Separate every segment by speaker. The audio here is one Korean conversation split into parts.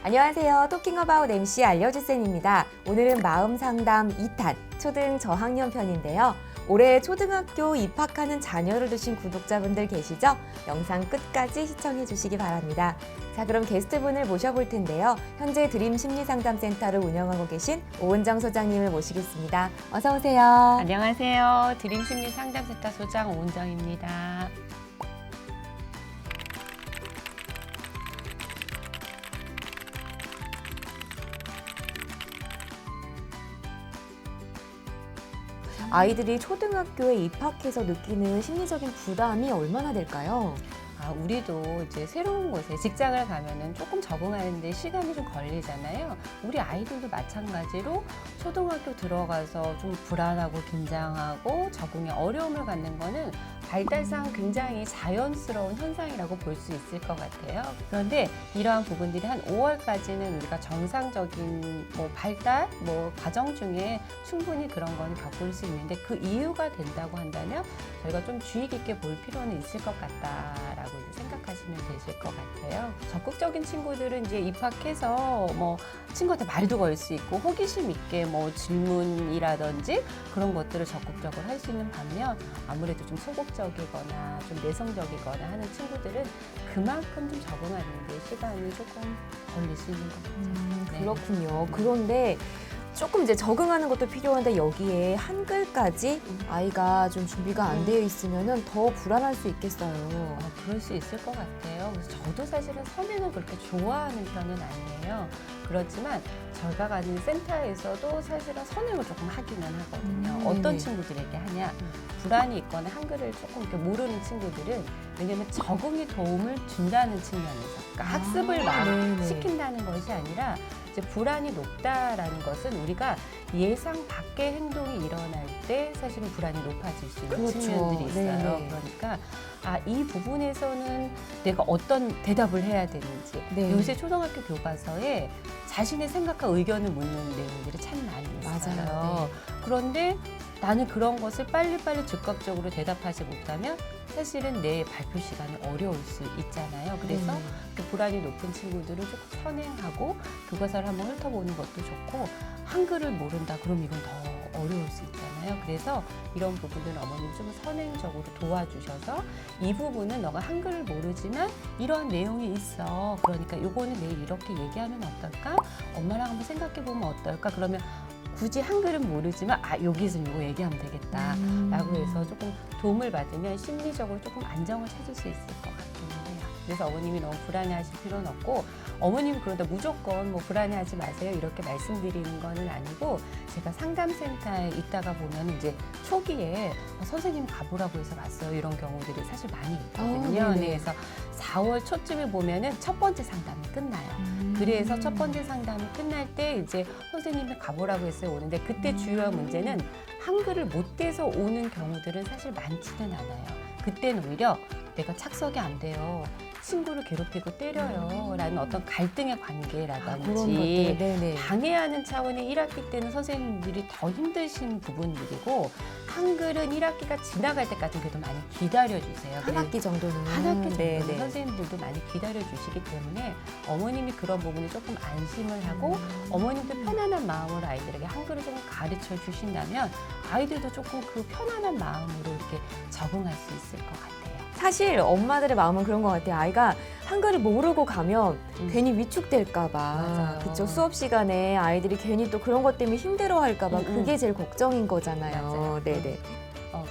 Speaker 1: 안녕하세요. 토킹 어바웃 MC 알려주쌤입니다. 오늘은 마음 상담 2탄 초등 저학년 편인데요. 올해 초등학교 입학하는 자녀를 두신 구독자분들 계시죠? 영상 끝까지 시청해 주시기 바랍니다. 자, 그럼 게스트분을 모셔볼 텐데요. 현재 드림 심리상담센터를 운영하고 계신 오은정 소장님을 모시겠습니다. 어서 오세요.
Speaker 2: 안녕하세요. 드림 심리 상담센터 소장 오은정입니다.
Speaker 1: 아이들이 초등학교에 입학해서 느끼는 심리적인 부담이 얼마나 될까요?
Speaker 2: 우리도 이제 새로운 곳에 직장을 가면은 조금 적응하는데 시간이 좀 걸리잖아요. 우리 아이들도 마찬가지로 초등학교 들어가서 좀 불안하고 긴장하고 적응에 어려움을 갖는 거는 발달상 굉장히 자연스러운 현상이라고 볼 수 있을 것 같아요. 그런데 이러한 부분들이 한 5월까지는 우리가 정상적인 발달 과정 중에 충분히 그런 건 겪을 수 있는데 그 이유가 된다고 한다면 저희가 좀 주의 깊게 볼 필요는 있을 것 같다라고 이제 생각하시면 되실 것 같아요. 적극적인 친구들은 이제 입학해서 친구한테 말도 걸 수 있고 호기심 있게 질문이라든지 그런 것들을 적극적으로 할 수 있는 반면 아무래도 좀 소극적이거나 좀 내성적이거나 하는 친구들은 그만큼 좀 적응하는 데 시간이 조금 걸릴 수 있는 것 같아요.
Speaker 1: 그렇군요. 그런데 조금 이제 적응하는 것도 필요한데 여기에 한글까지 아이가 좀 준비가 안 되어 있으면은 더 불안할 수 있겠어요.
Speaker 2: 그럴 수 있을 것 같아요. 그래서 저도 사실은 선행을 그렇게 좋아하는 편은 아니에요. 그렇지만 저희가 가는 센터에서도 사실은 선행을 조금 하기는 하거든요. 어떤 친구들에게 하냐? 불안이 있거나 한글을 조금 이렇게 모르는 친구들은 왜냐하면 적응에 도움을 준다는 측면에서 그러니까 학습을 막 시킨다는 것이 아니라 이제 불안이 높다라는 것은 우리가 예상 밖의 행동이 일어날 때 사실은 불안이 높아질 수 있는 측면들이 있어요.
Speaker 1: 네네.
Speaker 2: 그러니까 이 부분에서는 내가 어떤 대답을 해야 되는지 요새 초등학교 교과서에 자신의 생각과 의견을 묻는 내용들이 참 많이 있어요.
Speaker 1: 맞아요.
Speaker 2: 그런데 나는 그런 것을 빨리빨리 즉각적으로 대답하지 못하면 사실은 내 발표 시간이 어려울 수 있잖아요. 그래서 그 불안이 높은 친구들은 조금 선행하고 교과서를 한번 훑어보는 것도 좋고 한글을 모른다 그럼 이건 더 어려울 수 있잖아요. 그래서 이런 부분은 어머님 좀 선행적으로 도와주셔서 이 부분은 너가 한글을 모르지만 이런 내용이 있어. 그러니까 요거는 내일 이렇게 얘기하면 어떨까? 엄마랑 한번 생각해보면 어떨까? 그러면 굳이 한글은 모르지만 여기서 이거 얘기하면 되겠다 라고 해서 조금 도움을 받으면 심리적으로 조금 안정을 찾을 수 있을 것 같기는 해요. 그래서 어머님이 너무 불안해하실 필요는 없고 어머님이 그런다 무조건 불안해하지 마세요 이렇게 말씀드리는 거는 아니고 제가 상담센터에 있다가 보면 이제 초기에 선생님 가보라고 해서 왔어요 이런 경우들이 사실 많이 있거든요. 그래서 4월 초쯤에 보면은 첫 번째 상담이 끝나요. 그래서 첫 번째 상담이 끝날 때 이제 선생님이 가보라고 했어요 오는데 그때 주요한 문제는 한글을 못 돼서 오는 경우들은 사실 많지는 않아요. 그때는 오히려 내가 착석이 안 돼요. 친구를 괴롭히고 때려요. 라는 어떤 갈등의 관계라든지 방해하는 차원의 1학기 때는 선생님들이 더 힘드신 부분들이고 한글은 1학기가 지나갈 때까지 그래도 많이 기다려주세요.
Speaker 1: 한 학기 정도는.
Speaker 2: 한 학기 정도는 선생님들도 많이 기다려주시기 때문에 어머님이 그런 부분에 조금 안심을 하고 어머님도 편안한 마음으로 아이들에게 한글을 좀 가르쳐 주신다면 아이들도 조금 그 편안한 마음으로 이렇게 적응할 수 있을 것 같아요.
Speaker 1: 사실 엄마들의 마음은 그런 것 같아요. 아이가 한글을 모르고 가면 괜히 위축될까봐. 그쵸? 수업 시간에 아이들이 괜히 또 그런 것 때문에 힘들어할까봐 그게 제일 걱정인 거잖아요.
Speaker 2: 맞아요.
Speaker 1: 네네.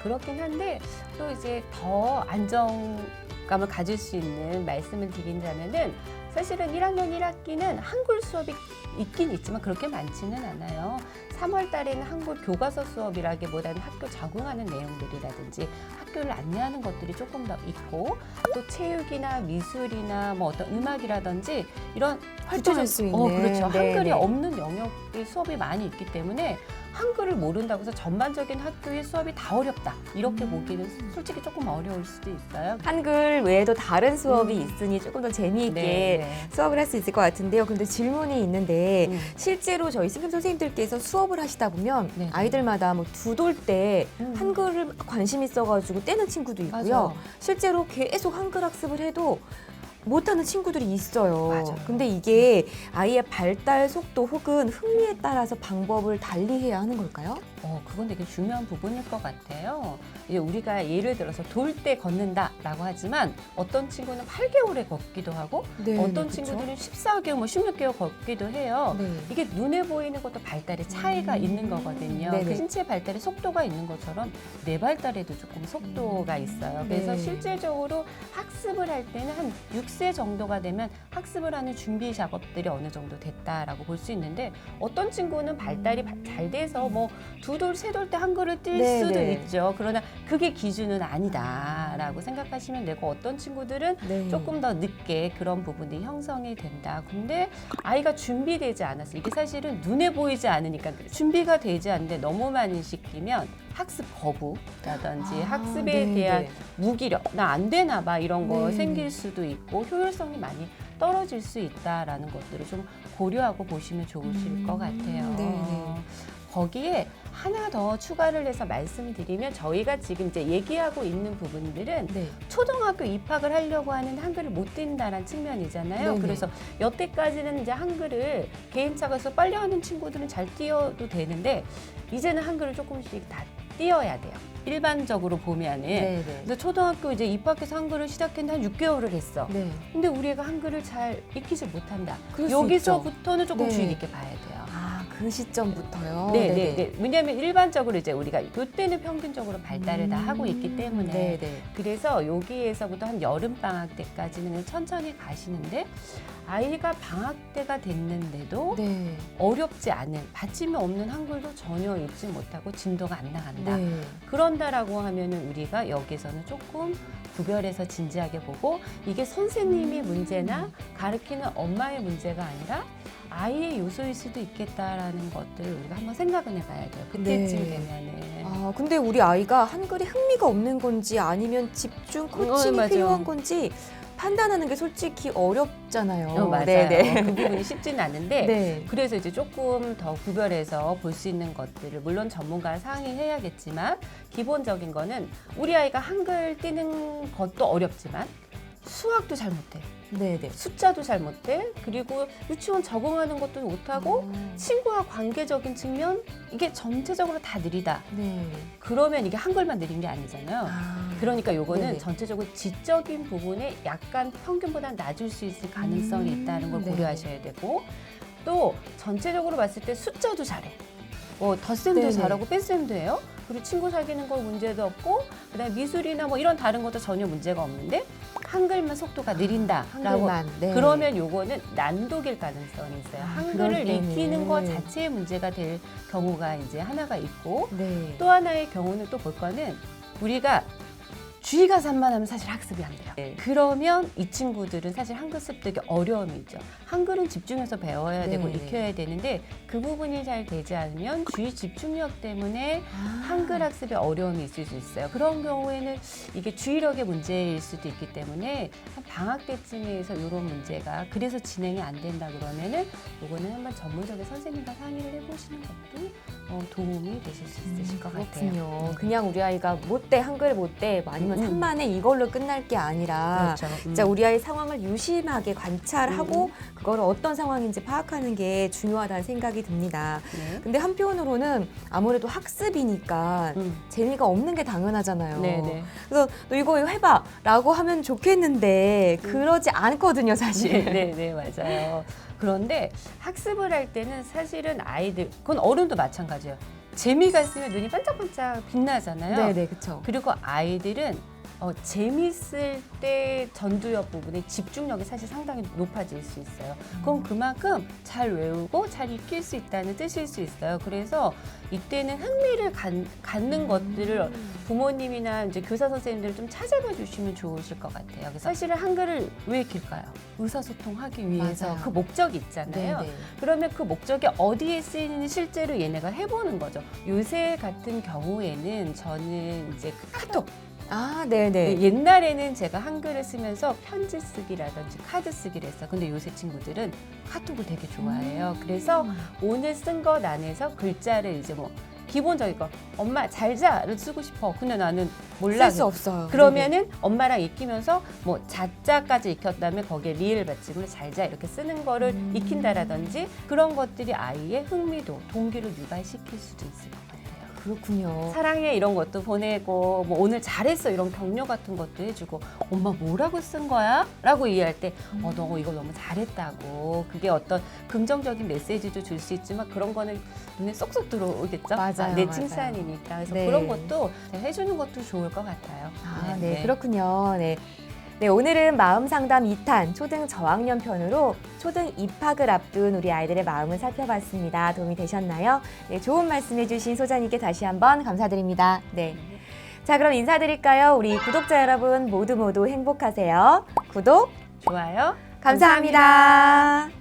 Speaker 2: 그렇긴 한데 또 이제 더 안정감을 가질 수 있는 말씀을 드린다면은 사실은 1학년 1학기는 한글 수업이 있긴 있지만 그렇게 많지는 않아요. 3월 달에는 한글 교과서 수업이라기보다는 학교 적응하는 내용들이라든지 학교를 안내하는 것들이 조금 더 있고 또 체육이나 미술이나 어떤 음악이라든지 이런
Speaker 1: 활동할 수 있는.
Speaker 2: 그렇죠. 한글이
Speaker 1: 네네.
Speaker 2: 없는 영역의 수업이 많이 있기 때문에 한글을 모른다고 해서 전반적인 학교의 수업이 다 어렵다. 이렇게 보기는 솔직히 조금 어려울 수도 있어요.
Speaker 1: 한글 외에도 다른 수업이 있으니 조금 더 재미있게 수업을 할 수 있을 것 같은데요. 근데 질문이 있는데 실제로 저희 승금 선생님들께서 수업을 하시다 보면 아이들마다 두 돌 때 한글을 관심 있어가지고 떼는 친구도 있고요.
Speaker 2: 맞아요.
Speaker 1: 실제로 계속 한글 학습을 해도 못하는 친구들이 있어요.
Speaker 2: 맞아요.
Speaker 1: 근데 이게 아이의 발달 속도 혹은 흥미에 따라서 방법을 달리해야 하는 걸까요?
Speaker 2: 그건 되게 중요한 부분일 것 같아요. 이제 우리가 예를 들어서 돌 때 걷는다라고 하지만 어떤 친구는 8개월에 걷기도 하고
Speaker 1: 네,
Speaker 2: 어떤
Speaker 1: 그쵸?
Speaker 2: 친구들은 14개월, 뭐 16개월 걷기도 해요.
Speaker 1: 네.
Speaker 2: 이게 눈에 보이는 것도 발달의 차이가 있는 거거든요.
Speaker 1: 네네.
Speaker 2: 그 신체 발달의 속도가 있는 것처럼 뇌 발달에도 조금 속도가 있어요. 그래서
Speaker 1: 네.
Speaker 2: 실질적으로 학습을 할 때는 한 6세 정도가 되면 학습을 하는 준비 작업들이 어느 정도 됐다라고 볼 수 있는데 어떤 친구는 발달이 잘 돼서 뭐 2돌, 3돌 때 한글을 띨
Speaker 1: 네,
Speaker 2: 수도
Speaker 1: 네.
Speaker 2: 있죠. 그러나 그게 기준은 아니다라고 생각하시면 되고 어떤 친구들은
Speaker 1: 네.
Speaker 2: 조금 더 늦게 그런 부분이 형성이 된다. 근데 아이가 준비되지 않았어. 이게 사실은 눈에 보이지 않으니까 그래요. 준비가 되지 않는데 너무 많이 시키면 학습 거부라든지 학습에
Speaker 1: 네,
Speaker 2: 대한
Speaker 1: 네.
Speaker 2: 무기력, 나 안 되나 봐 이런 거
Speaker 1: 네.
Speaker 2: 생길 수도 있고 효율성이 많이 떨어질 수 있다라는 것들을 좀 고려하고 보시면 좋으실 것 같아요.
Speaker 1: 네.
Speaker 2: 거기에 하나 더 추가를 해서 말씀드리면 저희가 지금 이제 얘기하고 있는 부분들은
Speaker 1: 네.
Speaker 2: 초등학교 입학을 하려고 하는 한글을 못 띈다는 측면이잖아요.
Speaker 1: 네네.
Speaker 2: 그래서 여태까지는 이제 한글을 개인차가서 빨리 하는 친구들은 잘 띄어도 되는데 이제는 한글을 조금씩 다 띄어야 돼요. 일반적으로 보면은
Speaker 1: 네.
Speaker 2: 그래서 초등학교 이제 입학해서 한글을 시작했는데 한 6개월을 했어.
Speaker 1: 네.
Speaker 2: 근데 우리 애가 한글을 잘 익히지 못한다.
Speaker 1: 그럴 수
Speaker 2: 여기서부터는 조금
Speaker 1: 네.
Speaker 2: 주의 깊게 봐야 돼요.
Speaker 1: 그 시점부터요.
Speaker 2: 네. 왜냐하면 일반적으로 이제 우리가 이때는 평균적으로 발달을 다 하고 있기 때문에
Speaker 1: 네네.
Speaker 2: 그래서 여기에서부터 한 여름 방학 때까지는 그냥 천천히 가시는데 아이가 방학 때가 됐는데도
Speaker 1: 네.
Speaker 2: 어렵지 않은 받침이 없는 한글도 전혀 읽지 못하고 진도가 안 나간다.
Speaker 1: 네.
Speaker 2: 그런다라고 하면은 우리가 여기서는 조금 구별해서 진지하게 보고 이게 선생님의 문제나 가르치는 엄마의 문제가 아니라 아이의 요소일 수도 있겠다라는 것들 우리가 한번 생각을 해봐야 돼요. 그때쯤
Speaker 1: 네.
Speaker 2: 되면은.
Speaker 1: 근데 우리 아이가 한글에 흥미가 없는 건지 아니면 집중 코칭이
Speaker 2: 맞아요.
Speaker 1: 필요한 건지 판단하는 게 솔직히 어렵잖아요.
Speaker 2: 맞아요.
Speaker 1: 네네.
Speaker 2: 그 부분이 쉽지는 않은데
Speaker 1: 네.
Speaker 2: 그래서 이제 조금 더 구별해서 볼 수 있는 것들을 물론 전문가와 상의해야겠지만 기본적인 거는 우리 아이가 한글 띄는 것도 어렵지만 수학도 잘 못해.
Speaker 1: 네네.
Speaker 2: 숫자도 잘 못해. 그리고 유치원 적응하는 것도 못하고 친구와 관계적인 측면 이게 전체적으로 다 느리다.
Speaker 1: 네.
Speaker 2: 그러면 이게 한글만 느린 게 아니잖아요. 그러니까 요거는
Speaker 1: 네네.
Speaker 2: 전체적으로 지적인 부분에 약간 평균보다 낮을 수 있을 가능성이 있다는 걸
Speaker 1: 네.
Speaker 2: 고려하셔야 되고 또 전체적으로 봤을 때 숫자도 잘해. 뭐 덧셈도
Speaker 1: 네네.
Speaker 2: 잘하고 뺄셈도 해요. 그리고 친구 사귀는 거 문제도 없고 그다음에 미술이나 뭐 이런 다른 것도 전혀 문제가 없는데 한글만 속도가 느린다라고
Speaker 1: 한글만. 네.
Speaker 2: 그러면 요거는 난독일 가능성이 있어요.
Speaker 1: 그럴
Speaker 2: 한글을
Speaker 1: 때는.
Speaker 2: 익히는 것 자체의 문제가 될 경우가 이제 하나가 있고
Speaker 1: 네.
Speaker 2: 또 하나의 경우는 또 볼 거는 우리가 주의가 산만하면 사실 학습이 안 돼요. 그러면 이 친구들은 사실 한글 습득에 어려움이 있죠. 한글은 집중해서 배워야 되고
Speaker 1: 네.
Speaker 2: 익혀야 되는데 그 부분이 잘 되지 않으면 주의 집중력 때문에 한글 학습에 어려움이 있을 수 있어요. 그런 경우에는 이게 주의력의 문제일 수도 있기 때문에 한 방학 때쯤에서 이런 문제가 그래서 진행이 안 된다 그러면은 이거는 한번 전문적인 선생님과 상의를 해보시는 것도 도움이 되실 수 있으실 것 같아요.
Speaker 1: 그렇군요. 그냥 우리 아이가 못돼 한글 못돼 아니면 산만해 이걸로 끝날 게 아니라
Speaker 2: 그렇죠.
Speaker 1: 진짜 우리 아이 상황을 유심하게 관찰하고 그거를 어떤 상황인지 파악하는 게 중요하다는 생각이 듭니다.
Speaker 2: 네.
Speaker 1: 근데 한편으로는 아무래도 학습이니까 재미가 없는 게 당연하잖아요.
Speaker 2: 네네.
Speaker 1: 그래서 너 이거 해봐 라고 하면 좋겠는데 그러지 않거든요, 사실.
Speaker 2: 네, 맞아요. 그런데 학습을 할 때는 사실은 아이들, 그건 어른도 마찬가지예요. 재미가 있으면 눈이 반짝반짝 빛나잖아요.
Speaker 1: 네네, 그렇죠.
Speaker 2: 그리고 아이들은 재밌을 때 전두엽 부분의 집중력이 사실 상당히 높아질 수 있어요. 그럼 그만큼 잘 외우고 잘 익힐 수 있다는 뜻일 수 있어요. 그래서 이때는 흥미를 갖는 것들을 부모님이나 이제 교사 선생님들 좀 찾아봐 주시면 좋으실 것 같아요. 그래서 사실은 한글을 왜 익힐까요? 의사소통하기 위해서
Speaker 1: 맞아요.
Speaker 2: 그 목적이 있잖아요.
Speaker 1: 네네.
Speaker 2: 그러면 그 목적이 어디에 쓰이는지 실제로 얘네가 해보는 거죠. 요새 같은 경우에는 저는 이제 그 카톡.
Speaker 1: 네네.
Speaker 2: 옛날에는 제가 한글을 쓰면서 편지 쓰기라든지 카드 쓰기를 했어요. 근데 요새 친구들은 카톡을 되게 좋아해요. 그래서 오늘 쓴 것 안에서 글자를 이제 뭐 기본적인 거 엄마 잘 자를 쓰고 싶어. 근데 나는 몰라.
Speaker 1: 쓸 수 없어요.
Speaker 2: 그러면은 엄마랑 익히면서 뭐 자자까지 익혔다면 거기에 리을 받침을 잘자 이렇게 쓰는 거를 익힌다라든지 그런 것들이 아이의 흥미도 동기를 유발시킬 수도 있을 것 같아요.
Speaker 1: 그렇군요.
Speaker 2: 사랑해 이런 것도 보내고 뭐 오늘 잘했어 이런 격려 같은 것도 해주고 엄마 뭐라고 쓴 거야? 라고 이해할 때 너 이거 너무 잘했다고 그게 어떤 긍정적인 메시지도 줄 수 있지만 그런 거는 눈에 쏙쏙 들어오겠죠?
Speaker 1: 맞아요,
Speaker 2: 내
Speaker 1: 맞아요.
Speaker 2: 칭찬이니까 그래서
Speaker 1: 네.
Speaker 2: 그런 것도 해주는 것도 좋을 것 같아요.
Speaker 1: 네, 그렇군요. 네. 네, 오늘은 마음 상담 2탄 초등 저학년 편으로 초등 입학을 앞둔 우리 아이들의 마음을 살펴봤습니다. 도움이 되셨나요? 네, 좋은 말씀 해주신 소장님께 다시 한번 감사드립니다. 네. 자, 그럼 인사드릴까요? 우리 구독자 여러분 모두 행복하세요. 구독
Speaker 2: 좋아요.
Speaker 1: 감사합니다.